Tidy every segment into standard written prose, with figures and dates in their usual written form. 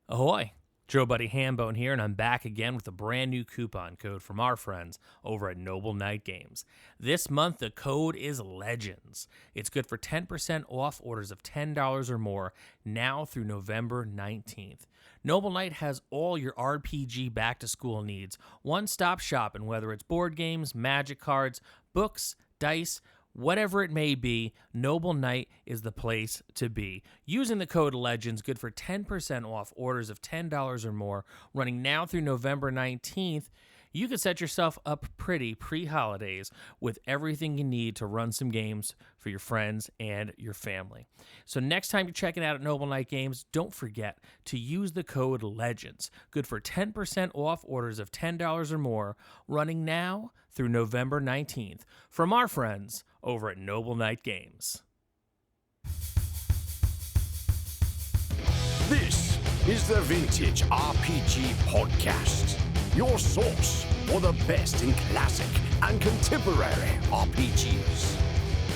Ahoy! Joe Buddy Hambone here, and I'm back again with a brand new coupon code from our friends over at Noble Knight Games. This month, the code is LEGENDS. It's good for 10% off orders of $10 or more now through November 19th. Noble Knight has all your RPG back-to-school needs. One-stop shop, and whether it's board games, magic cards, books, dice, whatever it may be, Noble Knight is the place to be. Using the code LEGENDS, good for 10% off orders of $10 or more, running now through November 19th, you can set yourself up pretty pre-holidays with everything you need to run some games for your friends and your family. So next time you're checking out at Noble Knight Games, don't forget to use the code LEGENDS, good for 10% off orders of $10 or more, running now through November 19th, from our friends over at Noble Knight Games. This is the Vintage RPG Podcast, your source for the best in classic and contemporary RPGs.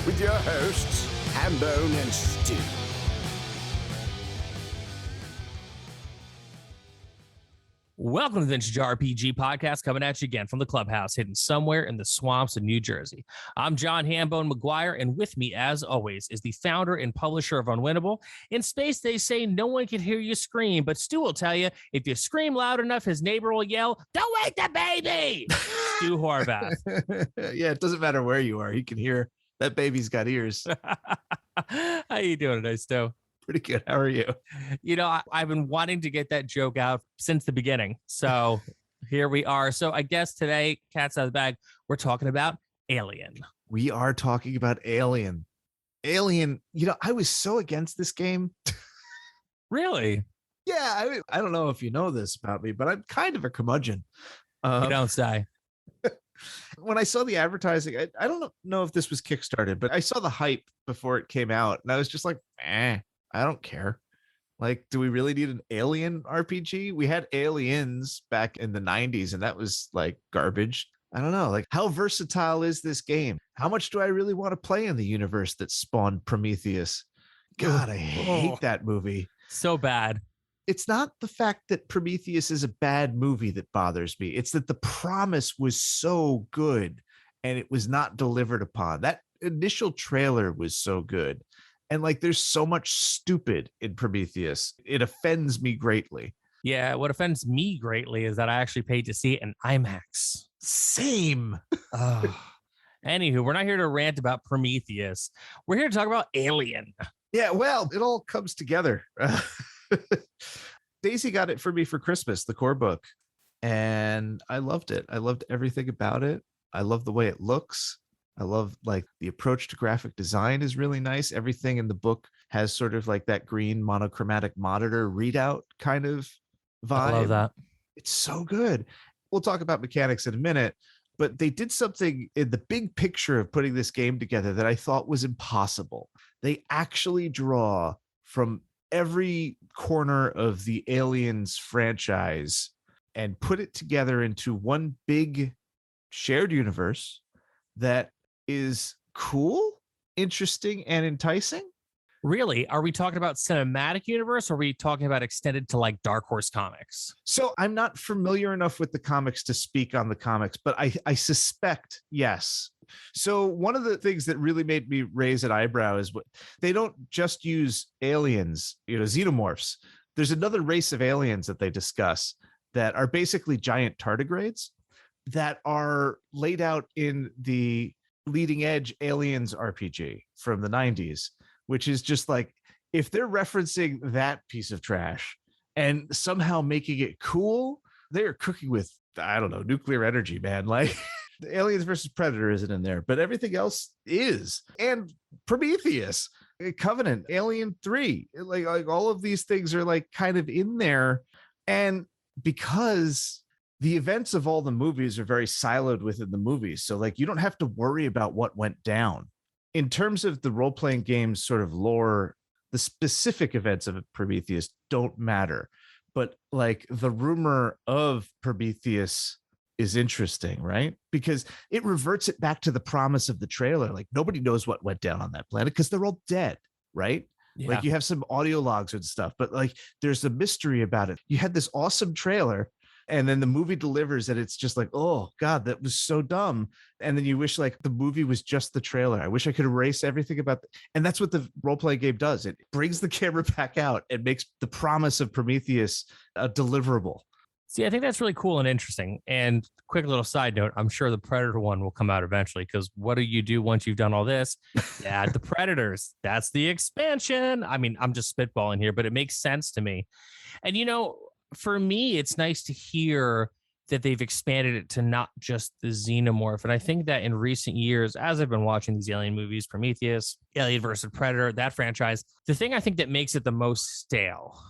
With your hosts, Hambone and Stu. Welcome to the Vintage RPG Podcast, coming at you again from the clubhouse, hidden somewhere in the swamps of New Jersey. I'm John Hambone McGuire, and with me, as always, is the founder and publisher of Unwinnable. In space, they say no one can hear you scream, but Stu will tell you, if you scream loud enough, his neighbor will yell, "Don't wake the baby!" Stu Horvath. Yeah, it doesn't matter where you are. He can hear. That baby's got ears. How you doing today, Stu? Pretty good. How are you? You know, I've been wanting to get that joke out since the beginning. So here we are. So I guess today, cat's out of the bag, we're talking about Alien. We are talking about Alien. Alien, I was so against this game. Really? Yeah, I don't know if you know this about me, but I'm kind of a curmudgeon. You don't say. When I saw the advertising, I don't know if this was Kickstarted, but I saw the hype before it came out, and I was just like, I don't care. Like, do we really need an Alien RPG? We had Aliens back in the 90s, and that was like garbage. I don't know. Like, how versatile is this game? How much do I really want to play in the universe that spawned Prometheus? God, I hate that movie. So bad. It's not the fact that Prometheus is a bad movie that bothers me. It's that the promise was so good and it was not delivered upon. That initial trailer was so good. And like, there's so much stupid in Prometheus. It offends me greatly. Yeah, what offends me greatly is that I actually paid to see it in IMAX. Same. Anywho, we're not here to rant about Prometheus. We're here to talk about Alien. Yeah, well, it all comes together. Daisy got it for me for Christmas, the core book. And I loved it. I loved everything about it. I love the way it looks. I love like the approach to graphic design is really nice. Everything in the book has sort of like that green monochromatic monitor readout kind of vibe. I love that. It's so good. We'll talk about mechanics in a minute, but they did something in the big picture of putting this game together that I thought was impossible. They actually draw from every corner of the Aliens franchise and put it together into one big shared universe that is cool, interesting, and enticing. Really? Are we talking about cinematic universe, or are we talking about extended to like Dark Horse Comics? So I'm not familiar enough with the comics to speak on the comics, but I suspect yes. So one of the things that really made me raise an eyebrow is what they don't just use aliens, xenomorphs. There's another race of aliens that they discuss that are basically giant tardigrades that are laid out in the leading edge Aliens RPG from the 90s, which is just like, if they're referencing that piece of trash and somehow making it cool, they're cooking with, I don't know, nuclear energy, man. Like Aliens versus Predator isn't in there, but everything else is. And Prometheus, Covenant, Alien 3, like all of these things are like kind of in there. And because the events of all the movies are very siloed within the movies, so like you don't have to worry about what went down. In terms of the role-playing game's sort of lore, the specific events of Prometheus don't matter. But like the rumor of Prometheus is interesting, right? Because it reverts it back to the promise of the trailer. Like nobody knows what went down on that planet because they're all dead, right? Yeah. Like you have some audio logs and stuff, but like there's a mystery about it. You had this awesome trailer, and then the movie delivers, and it's just like, oh God, that was so dumb. And then you wish like the movie was just the trailer. I wish I could erase everything about and that's what the role-playing game does. It brings the camera back out and makes the promise of Prometheus a deliverable. See, I think that's really cool and interesting. And quick little side note, I'm sure the Predator one will come out eventually, because what do you do once you've done all this? Add the Predators. That's the expansion. I mean, I'm just spitballing here, but it makes sense to me. And, you know, for me, it's nice to hear that they've expanded it to not just the xenomorph. And I think that in recent years, as I've been watching these alien movies, Prometheus, Alien versus Predator, that franchise, the thing I think that makes it the most stale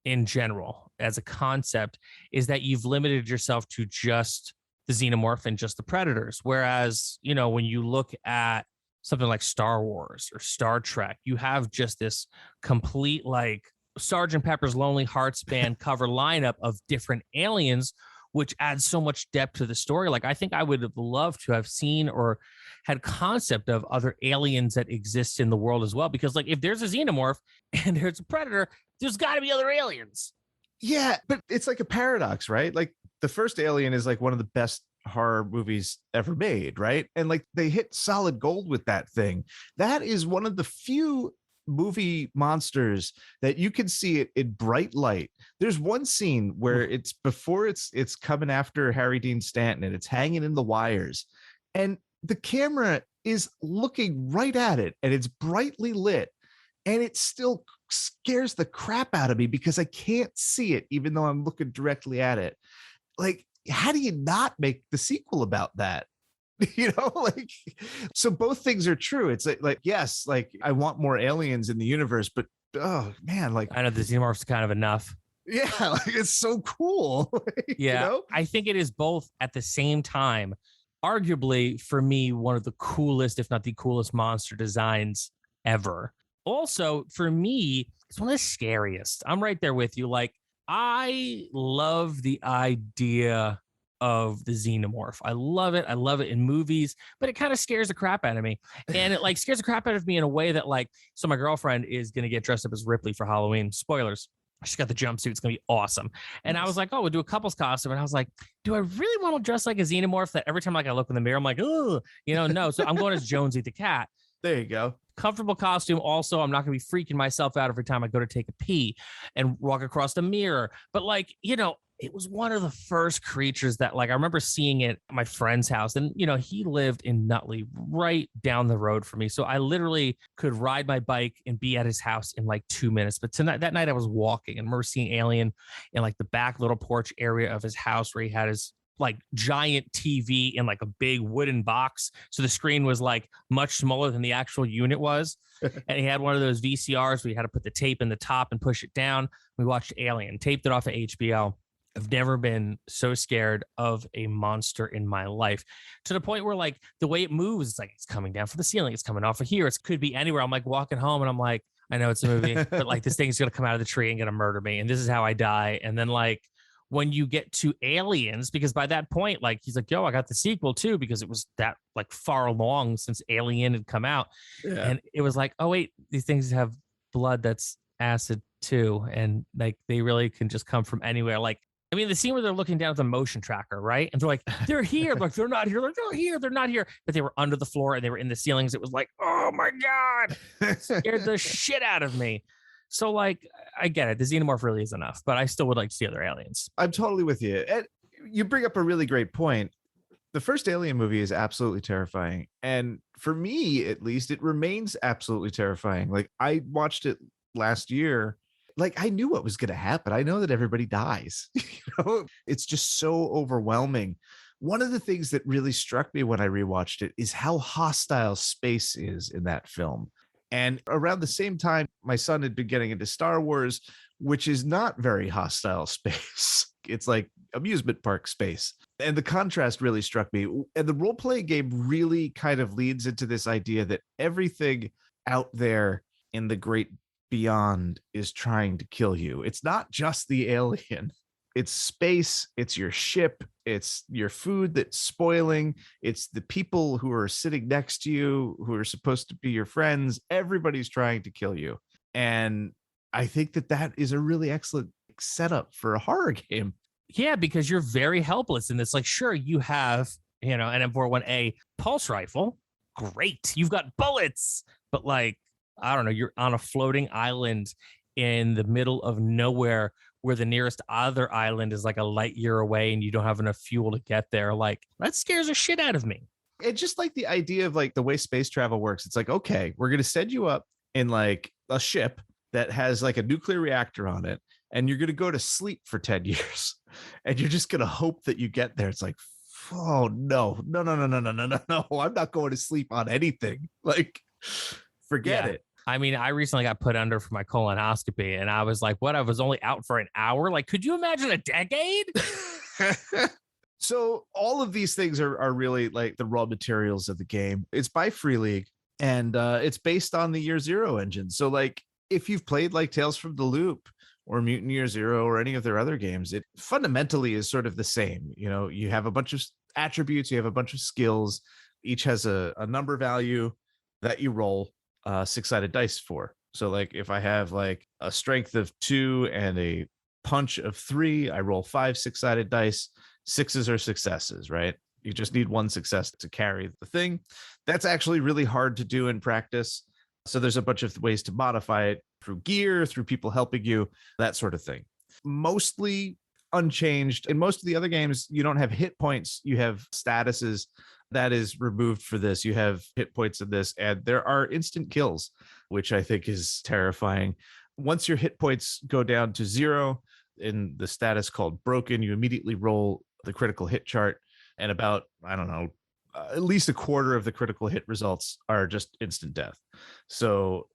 in general as a concept is that you've limited yourself to just the xenomorph and just the predators. Whereas, you know, when you look at something like Star Wars or Star Trek, you have just this complete like Sergeant Pepper's Lonely Hearts Band cover lineup of different aliens, which adds so much depth to the story. Like, I think I would have loved to have seen or had concept of other aliens that exist in the world as well. Because like, if there's a xenomorph and there's a predator, there's got to be other aliens. Yeah, but it's like a paradox, right? Like the first Alien is like one of the best horror movies ever made, right? And like they hit solid gold with that thing. That is one of the few movie monsters that you can see it in bright light. There's one scene where it's before it's coming after Harry Dean Stanton and it's hanging in the wires, and the camera is looking right at it and it's brightly lit, and it still scares the crap out of me because I can't see it even though I'm looking directly at it. Like, how do you not make the sequel about that? You know, like, so both things are true. It's like yes, like I want more aliens in the universe, but oh man, like I know the xenomorph's kind of enough. Yeah, like it's so cool. Yeah, you know? I think it is both at the same time. Arguably, for me, one of the coolest, if not the coolest, monster designs ever. Also, for me, it's one of the scariest. I'm right there with you. Like, I love the idea of the xenomorph. I love it. I love it in movies, but it kind of scares the crap out of me. And it like scares the crap out of me in a way that like, so my girlfriend is going to get dressed up as Ripley for Halloween. Spoilers. She's got the jumpsuit. It's going to be awesome. And I was like, oh, we'll do a couple's costume. And I was like, do I really want to dress like a xenomorph that every time like I look in the mirror, I'm like, oh, you know, no. So I'm going as Jonesy the cat. There you go. Comfortable costume. Also, I'm not going to be freaking myself out every time I go to take a pee and walk across the mirror. But like, you know, it was one of the first creatures that like I remember seeing it at my friend's house, and you know he lived in Nutley right down the road from me, so I literally could ride my bike and be at his house in like 2 minutes. But that night I was walking and I remember seeing Alien in like the back little porch area of his house where he had his like giant TV in like a big wooden box, so the screen was like much smaller than the actual unit was. And he had one of those VCRs where you had to put the tape in the top and push it down. We watched Alien, taped it off of HBO. I've never been so scared of a monster in my life, to the point where like the way it moves, it's like it's coming down from the ceiling, it's coming off of here, it could be anywhere. I'm like walking home and I'm like, I know it's a movie, but like this thing's gonna come out of the tree and gonna murder me, and this is how I die. And then like when you get to Aliens, because by that point, like he's like, yo, I got the sequel too, because it was that like far along since Alien had come out. Yeah. And it was like, oh wait, these things have blood that's acid too, and like they really can just come from anywhere. Like, I mean, the scene where they're looking down at the motion tracker, right? And they're like, they're here. Like, they're not here. Like, they're here. They're not here. But they were under the floor and they were in the ceilings. It was like, oh my God. It scared the shit out of me. So, like, I get it. The xenomorph really is enough, but I still would like to see other aliens. I'm totally with you. And you bring up a really great point. The first Alien movie is absolutely terrifying. And for me, at least, it remains absolutely terrifying. Like, I watched it last year. Like, I knew what was going to happen. I know that everybody dies. You know, it's just so overwhelming. One of the things that really struck me when I rewatched it is how hostile space is in that film. And around the same time, my son had been getting into Star Wars, which is not very hostile space. It's like amusement park space. And the contrast really struck me. And the role-playing game really kind of leads into this idea that everything out there in the great beyond is trying to kill you. It's not just the alien. It's space, it's your ship, it's your food that's spoiling, it's the people who are sitting next to you who are supposed to be your friends. Everybody's trying to kill you. And I think that is a really excellent setup for a horror game. Yeah, because you're very helpless. And it's like, sure, you have, an M4A1 pulse rifle. Great. You've got bullets. But like, I don't know, you're on a floating island in the middle of nowhere where the nearest other island is like a light year away and you don't have enough fuel to get there. Like, that scares the shit out of me. It's just like the idea of like the way space travel works. It's like, okay, we're going to send you up in like a ship that has like a nuclear reactor on it, and you're going to go to sleep for 10 years and you're just going to hope that you get there. It's like, oh no, I'm not going to sleep on anything. Like, forget it. I mean, I recently got put under for my colonoscopy and I was like, what? I was only out for an hour. Like, could you imagine a decade? So all of these things are really like the raw materials of the game. It's by Free League, and it's based on the Year Zero engine. So like, if you've played like Tales from the Loop or Mutant Year Zero or any of their other games, it fundamentally is sort of the same. You have a bunch of attributes, you have a bunch of skills. Each has a number value that you roll 6-sided dice for. So like, if I have like a strength of 2 and a punch of 3, I roll 5 6-sided dice. 6s are successes, right? You just need 1 success to carry the thing. That's actually really hard to do in practice. So there's a bunch of ways to modify it through gear, through people helping you, that sort of thing. Mostly unchanged. In most of the other games, you don't have hit points, you have statuses. That is removed for this. You have hit points in this, and there are instant kills, which I think is terrifying. Once your hit points go down to 0 in the status called broken, you immediately roll the critical hit chart, and about, I don't know, at least a quarter of the critical hit results are just instant death. So,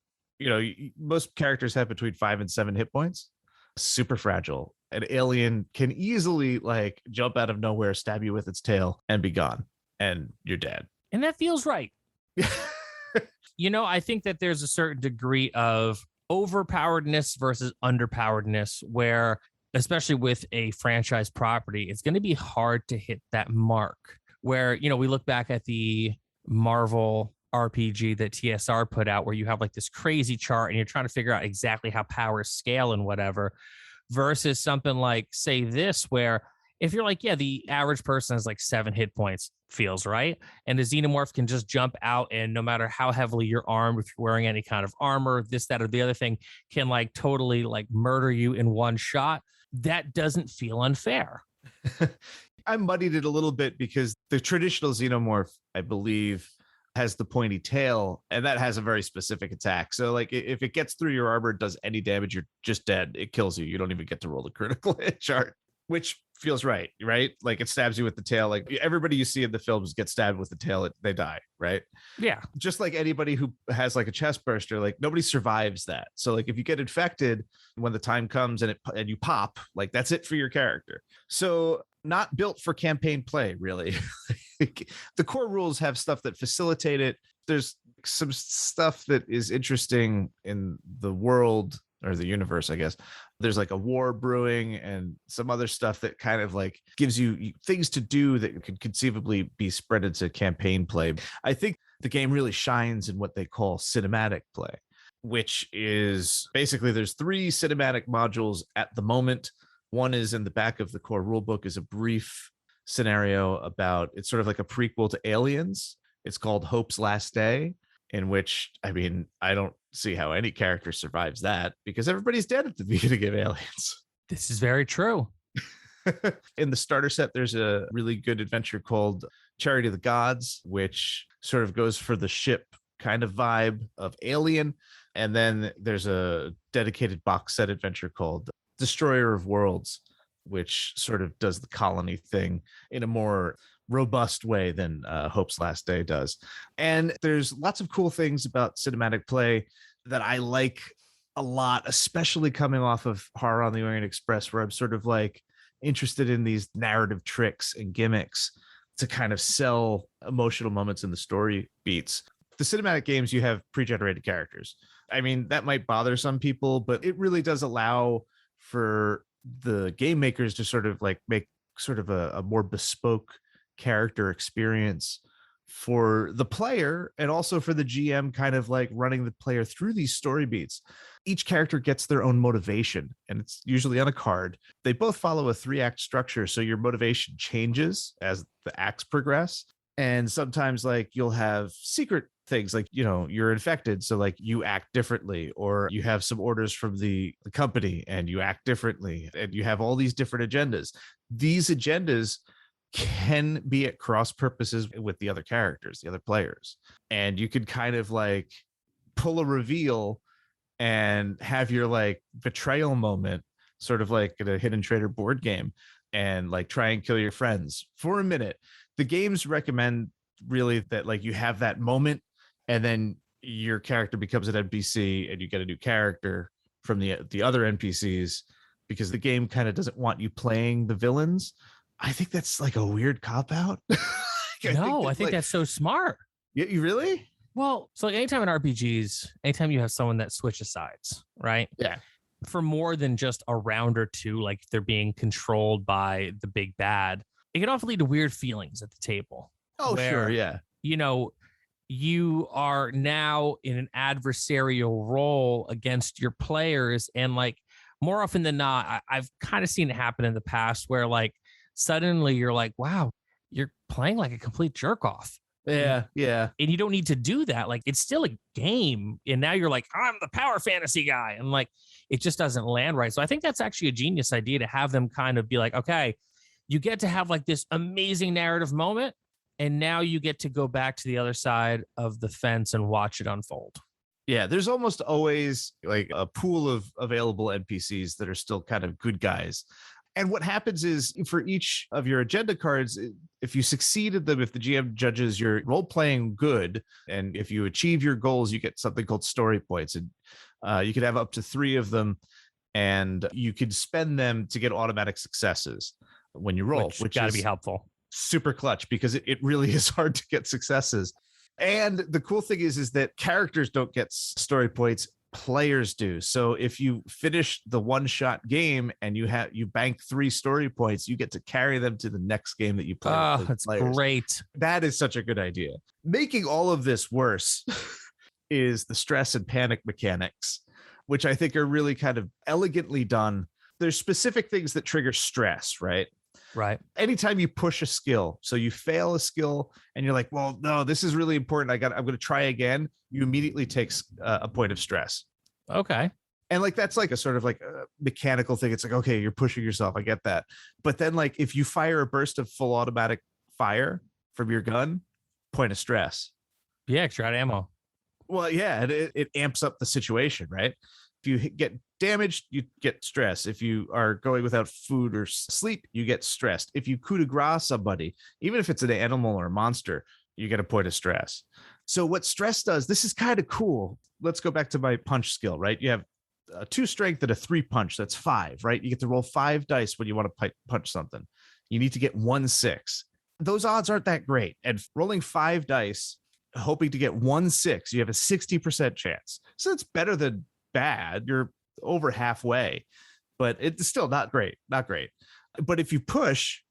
most characters have between 5 and 7 hit points. Super fragile. An alien can easily like jump out of nowhere, stab you with its tail, and be gone, and you're dead. And that feels right. I think that there's a certain degree of overpoweredness versus underpoweredness where, especially with a franchise property, it's going to be hard to hit that mark where, we look back at the Marvel RPG that TSR put out where you have like this crazy chart and you're trying to figure out exactly how powers scale and whatever, versus something like, say, this, where if you're like, yeah, the average person has like 7 hit points, feels right. And the xenomorph can just jump out, and no matter how heavily you're armed, if you're wearing any kind of armor, this, that, or the other thing, can like totally like murder you in one shot. That doesn't feel unfair. I muddied it a little bit because the traditional xenomorph, I believe, has the pointy tail, and that has a very specific attack. So like, if it gets through your armor, it does any damage, you're just dead. It kills you. You don't even get to roll the critical hit chart, which feels right? Like, it stabs you with the tail. Like, everybody you see in the films gets stabbed with the tail, they die, right? Yeah. Just like anybody who has like a chest burster, like nobody survives that. So like, if you get infected when the time comes and you pop, like that's it for your character. So not built for campaign play, really. The core rules have stuff that facilitate it. There's some stuff that is interesting in the world, or the universe, I guess. There's like a war brewing and some other stuff that kind of like gives you things to do that could conceivably be spread into campaign play. I think the game really shines in what they call cinematic play, which is basically there's 3 cinematic modules at the moment. One is in the back of the core rulebook, is a brief scenario about, it's sort of like a prequel to Aliens. It's called Hope's Last Day, in which, I mean, I don't see how any character survives that because everybody's dead at the beginning of Aliens. This is very true. In the starter set, there's a really good adventure called Charity of the Gods, which sort of goes for the ship kind of vibe of Alien. And then there's a dedicated box set adventure called Destroyer of Worlds, which sort of does the colony thing in a more robust way than Hope's Last Day does. And there's lots of cool things about cinematic play that I like a lot, especially coming off of Horror on the Orient Express, where I'm sort of like interested in these narrative tricks and gimmicks to kind of sell emotional moments in the story beats. The cinematic games, you have pre-generated characters. I mean, that might bother some people, but it really does allow for the game makers to sort of like make sort of a more bespoke character experience for the player and also for the GM, kind of like running the player through these story beats. Each character gets their own motivation, and it's usually on a card. They both follow a 3-act structure, so your motivation changes as the acts progress. And sometimes like you'll have secret things, like, you know, you're infected, so like you act differently, or you have some orders from the company and you act differently, and you have all these different agendas. These agendas can be at cross purposes with the other characters, the other players, and you could kind of like pull a reveal and have your like betrayal moment, sort of like in a hidden traitor board game, and like try and kill your friends for a minute. The games recommend really that like you have that moment, and then your character becomes an NPC and you get a new character from the other NPCs, because the game kind of doesn't want you playing the villains. I think that's like a weird cop out. I think that's so smart. You really? Well, so like anytime in RPGs, anytime you have someone that switches sides, right? Yeah. For more than just a round or two, like they're being controlled by the big bad, it can often lead to weird feelings at the table. Oh, where, sure. Yeah. You know, you are now in an adversarial role against your players. And like more often than not, I've kind of seen it happen in the past where like suddenly you're like, wow, you're playing like a complete jerk off. Yeah. Yeah. And you don't need to do that. Like it's still a game. And now you're like, I'm the power fantasy guy. And like, it just doesn't land right. So I think that's actually a genius idea to have them kind of be like, okay, you get to have like this amazing narrative moment. And now you get to go back to the other side of the fence and watch it unfold. Yeah. There's almost always like a pool of available NPCs that are still kind of good guys. And what happens is for each of your agenda cards, if you succeed at them, if the GM judges your role playing good, and if you achieve your goals, you get something called story points. And you could have up to 3 of them, and you could spend them to get automatic successes when you roll, which got to be helpful. Super clutch, because it really is hard to get successes. And the cool thing is that characters don't get story points, players do. So if you finish the one-shot game and you bank 3 story points, you get to carry them to the next game that you play. Oh, that's great. That is such a good idea. Making all of this worse is the stress and panic mechanics, which I think are really kind of elegantly done. There's specific things that trigger stress, right? Right. Anytime you push a skill, so you fail a skill and you're like, well, no, this is really important, I'm going to try again. You immediately take a point of stress. Okay. And like, that's like a sort of like a mechanical thing. It's like, okay, you're pushing yourself. I get that. But then like, if you fire a burst of full automatic fire from your gun, point of stress. Yeah. Extra out ammo. Well, yeah, it amps up the situation, right? If you get damaged, you get stress. If you are going without food or sleep, you get stressed. If you coup de grace somebody, even if it's an animal or a monster, you get a point of stress. So what stress does, this is kind of cool. Let's go back to my punch skill, right? You have a 2 strength and a 3 punch. That's 5, right? You get to roll 5 dice when you want to punch something. You need to get 1 6. Those odds aren't that great. And rolling 5 dice, hoping to get 1 6, you have a 60% chance. So it's better than bad. You're over halfway, but it's still not great. But if you push,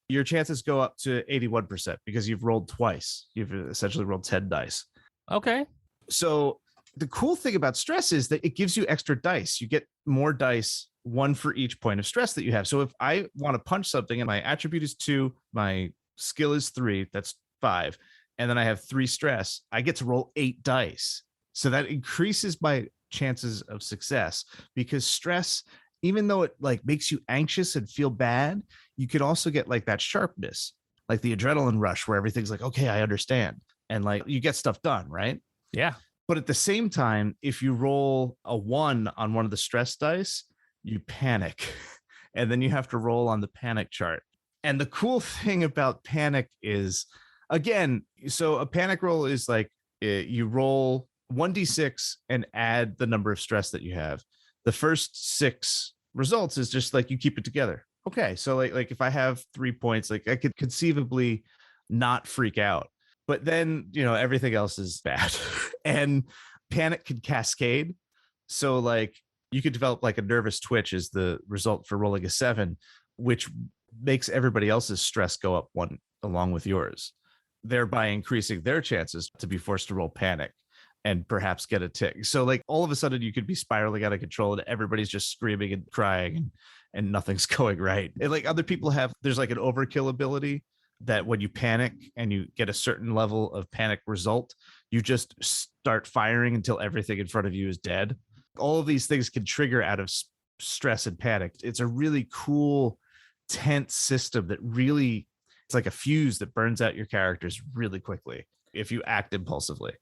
your chances go up to 81% because you've rolled twice. You've essentially rolled 10 dice. Okay. So the cool thing about stress is that it gives you extra dice. You get more dice, 1 for each point of stress that you have. So if I want to punch something and my attribute is 2, my skill is 3, that's 5, and then I have 3 stress, I get to roll 8 dice. So that increases my chances of success, because stress, even though it like makes you anxious and feel bad, you could also get like that sharpness, like the adrenaline rush where everything's like, okay, I understand. And like you get stuff done, right? Yeah. But at the same time, if you roll a 1 on one of the stress dice, you panic. And then you have to roll on the panic chart. And the cool thing about panic is, again, so a panic roll is like you roll 1d6 and add the number of stress that you have. The first 6 results is just like you keep it together. Okay, so like if I have 3 points, like I could conceivably not freak out. But then, everything else is bad. And panic can cascade. So like you could develop like a nervous twitch as the result for rolling a 7, which makes everybody else's stress go up 1 along with yours. thereby increasing their chances to be forced to roll panic and perhaps get a tick. So like all of a sudden you could be spiraling out of control and everybody's just screaming and crying and nothing's going right. And like other people there's like an overkill ability that when you panic and you get a certain level of panic result, you just start firing until everything in front of you is dead. All of these things can trigger out of stress and panic. It's a really cool, tense system that really, it's like a fuse that burns out your characters really quickly if you act impulsively.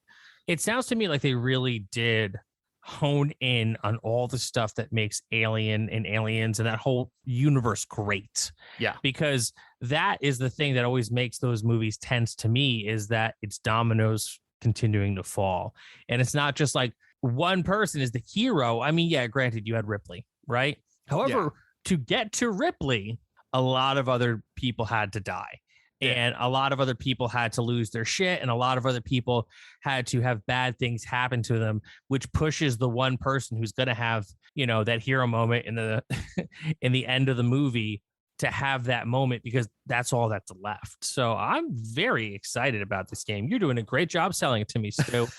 It sounds to me like they really did hone in on all the stuff that makes Alien and Aliens and that whole universe great. Yeah. Because that is the thing that always makes those movies tense to me, is that it's dominoes continuing to fall. And it's not just like one person is the hero. I mean, yeah, granted, you had Ripley, right? However, to get to Ripley, a lot of other people had to die. And a lot of other people had to lose their shit, and a lot of other people had to have bad things happen to them, which pushes the one person who's going to have, you know, that hero moment in the in the end of the movie to have that moment, because that's all that's left. So I'm very excited about this game. You're doing a great job selling it to me, Stu.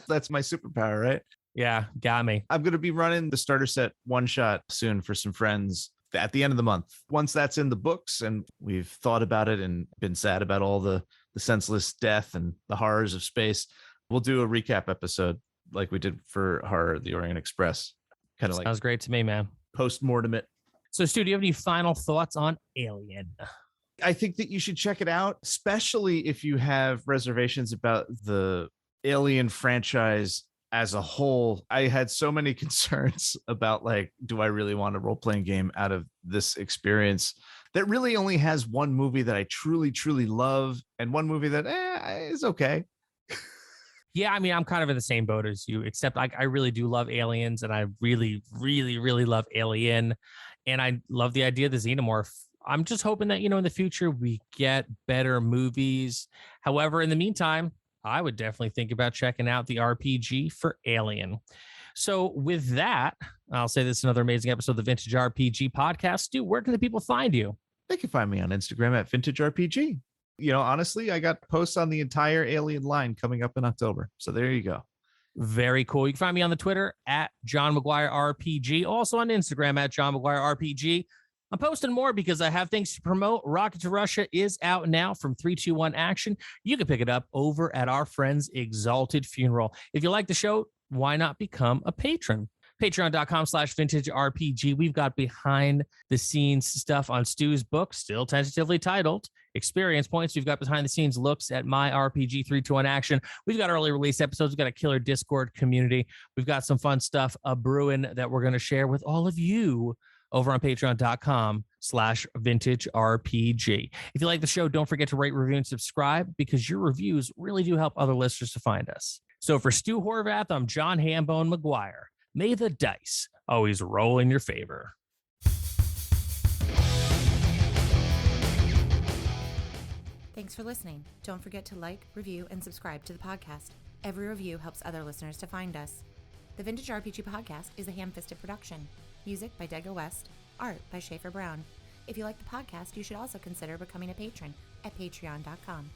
That's my superpower, right? Yeah, got me. I'm going to be running the starter set one shot soon for some friends at the end of the month. Once that's in the books and we've thought about it and been sad about all the senseless death and the horrors of space, we'll do a recap episode like we did for Horror the Orient Express. Kind of like sounds great to me, man. Post-mortem it. So Stu, do you have any final thoughts on Alien? I think that you should check it out, especially if you have reservations about the Alien franchise as a whole. I had so many concerns about like, do I really want a role-playing game out of this experience that really only has one movie that I truly, truly love and one movie that is okay. Yeah, I mean, I'm kind of in the same boat as you, except I really do love Aliens, and I really, really, really love Alien, and I love the idea of the xenomorph. I'm just hoping that, you know, in the future we get better movies. However, in the meantime, I would definitely think about checking out the RPG for Alien. So with that, I'll say this is another amazing episode of the Vintage RPG Podcast. Stu, where can the people find you? They can find me on Instagram at Vintage RPG. You know, honestly, I got posts on the entire Alien line coming up in October. So there you go. Very cool. You can find me on the Twitter at John McGuire RPG. Also on Instagram at John McGuire RPG. I'm posting more because I have things to promote. Rocket to Russia is out now from 321 Action. You can pick it up over at our friend's Exalted Funeral. If you like the show, why not become a patron? Patreon.com/vintage RPG. We've got behind the scenes stuff on Stu's book, still tentatively titled Experience Points. We've got behind the scenes looks at my RPG 321 Action. We've got early release episodes. We've got a killer Discord community. We've got some fun stuff brewing that we're going to share with all of you over on patreon.com/vintage RPG. If you like the show, don't forget to rate, review, and subscribe, because your reviews really do help other listeners to find us. So for Stu Horvath, I'm John Hambone McGuire. May the dice always roll in your favor. Thanks for listening. Don't forget to like, review, and subscribe to the podcast. Every review helps other listeners to find us. The Vintage RPG Podcast is a ham-fisted production. Music by Dego West. Art by Schaefer Brown. If you like the podcast, you should also consider becoming a patron at patreon.com.